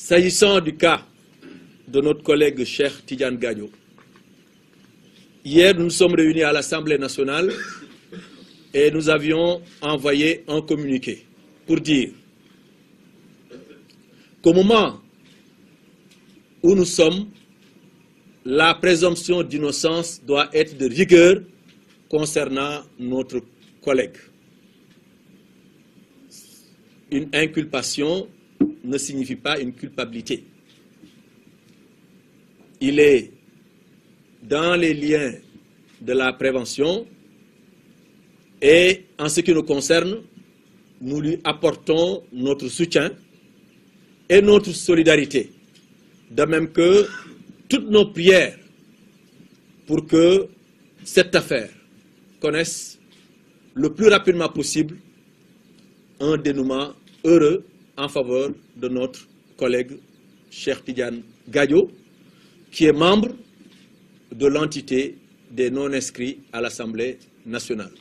S'agissant du cas de notre collègue Cheikh Tidiane Gadio, hier nous nous sommes réunis à l'Assemblée nationale et nous avions envoyé un communiqué pour dire qu'au moment où nous sommes, la présomption d'innocence doit être de rigueur concernant notre collègue. Une inculpation ne signifie pas une culpabilité. Il est dans les liens de la prévention et en ce qui nous concerne, nous lui apportons notre soutien et notre solidarité, de même que toutes nos prières pour que cette affaire connaisse le plus rapidement possible un dénouement heureux en faveur de notre collègue Cheikh Tidiane Gadio, qui est membre de l'entité des non-inscrits à l'Assemblée nationale.